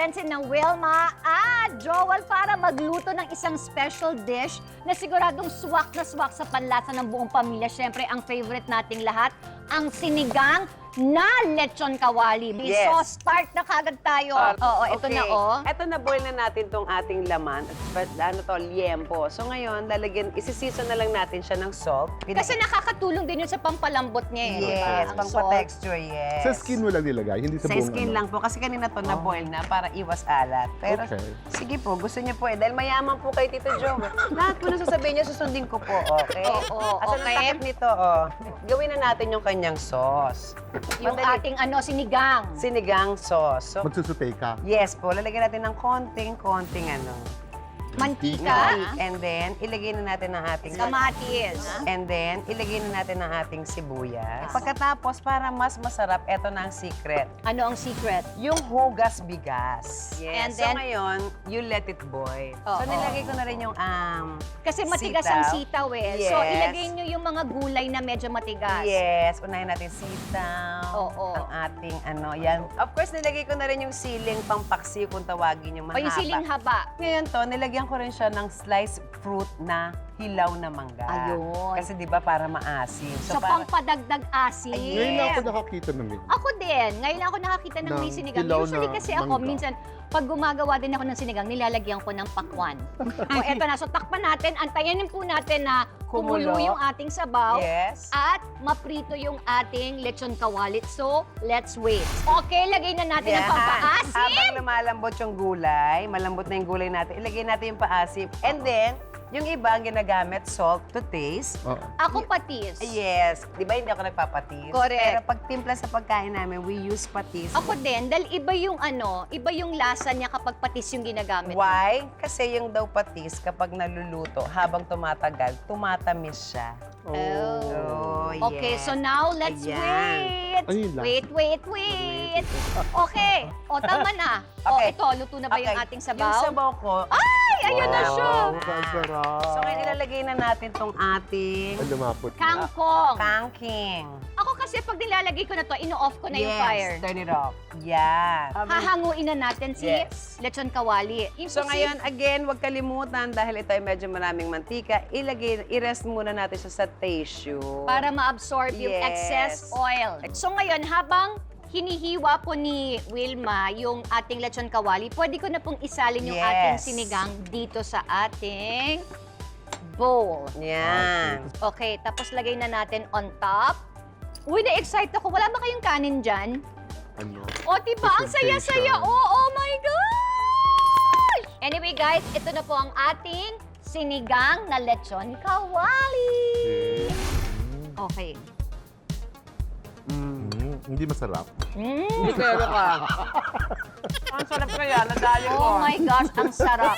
natin si Wilma at Joel para magluto ng isang special dish na siguradong swak na swak sa panlasa ng buong pamilya. Siyempre, ang favorite nating lahat, ang sinigang na lechon kawali. Yes. So, start na kagad tayo. Oo, ito na, oh. Ito na, boil na natin tong ating laman. Liempo. So ngayon, isisiso na lang natin siya ng salt. Kasi nakakatulong din yun sa pampalambot niya eh. Yes, Ang salt. pang-texture, yes. Sa skin mo lang nilagay, hindi sa Sa buong skin ano. lang po. Kasi kanina to na-boil na para iwas alat. Pero Okay. sige po, gusto niyo po eh. Dahil mayaman po kay Tito Joe. Lahat po na sasabihin niyo, susundin ko po, okay? Oo, At ang okay. takip nito, oh. Gawin na natin yung kanyang sauce. Yung Madali. ating sinigang. Sinigang sauce. So, Magsusutay ka. yes po, lalagyan natin ng konting Mantika. And then, ilagay na natin ang ating Kamatis. And then, ilagay na natin ang ating sibuyas. Pagkatapos, para mas masarap, eto na ang secret. Ano ang secret? Yung hugas bigas. And So then- ngayon, you let it boil. So Oo. nilagay ko na rin yung Kasi matigas sitaw. ang sitaw eh. So, Yes. ilagay nyo yung mga gulay na medyo matigas. Yes, unahin natin sitaw. Oo. Ang ating yan. Of course, nilagay ko na rin yung siling pampaksi kung tawagin yung O mahaba. yung siling haba. Ngayon to, nilagyan ko rin siya ng sliced fruit na hilaw na mangga. Ayun. Kasi di ba para maasim. Sa pangpadagdag asim. Ngayon lang ako nakakita ng yun. Ako din. Ngayon lang ako nakakita ng may Ng sinigang. hilaw Usually na kasi ako, mangga. minsan, pag gumagawa din ako ng sinigang, nilalagyan ko ng pakwan. O eto na. So, takpan natin. Antayanin po natin na kumulo Kumulo. yung ating sabaw. Yes. At maprito yung ating lechon kawalit. So, let's wait. Okay, lagay na natin ang pampaasim. Habang lumalambot yung gulay, malambot na yung gulay natin, ilagay natin yung paasim. And then, yung iba ang ginagamit, salt to taste. Oo. Ako patis. Yes. Di ba hindi ako nagpapatis? Correct. Pero pag timpla sa pagkain namin, we use patis. Ako din, dahil iba yung lasa niya kapag patis yung ginagamit. Why? Kasi yung daw patis, kapag naluluto, habang tumatagal, tumatamis siya. Oh, Okay, yes. so now let's Ayan. wait. Ayun lang. Wait. Okay. O, tama na. O, Okay. ito, luto na ba yung Okay. ating Yung sabaw? sabaw ko, Ay, ayun na siya. Wow, ang sarap. so ngayon ilalagay na natin tong ating Ay, lumapot na. Kangkong. kangking. Ako kasi pag nilalagay ko na to, ino-off ko na yung fire. turn it off. Yan. Hahanguin na natin si Yes. lechon kawali. So ngayon, again, huwag kalimutan dahil ito ay medyo maraming mantika, i-rest muna natin siya sa tissue. para ma-absorb yung Yes. excess oil. So ngayon, habang hinihiwa po ni Wilma yung ating lechon kawali, pwede ko na pong isalin yung Yes. ating sinigang dito sa ating bowl. Yan. Okay, tapos lagay na natin on top. Uy, na-excite ako. Wala ba kayong kanin dyan? Ano? O, diba? Ang saya-saya. Presentation. Oh my gosh! Anyway, guys, ito na po ang ating sinigang na lechon kawali. Okay. Hindi masarap. Hindi kaya ka. Ang sarap kaya, nadayo ko. Oh my gosh, ang sarap.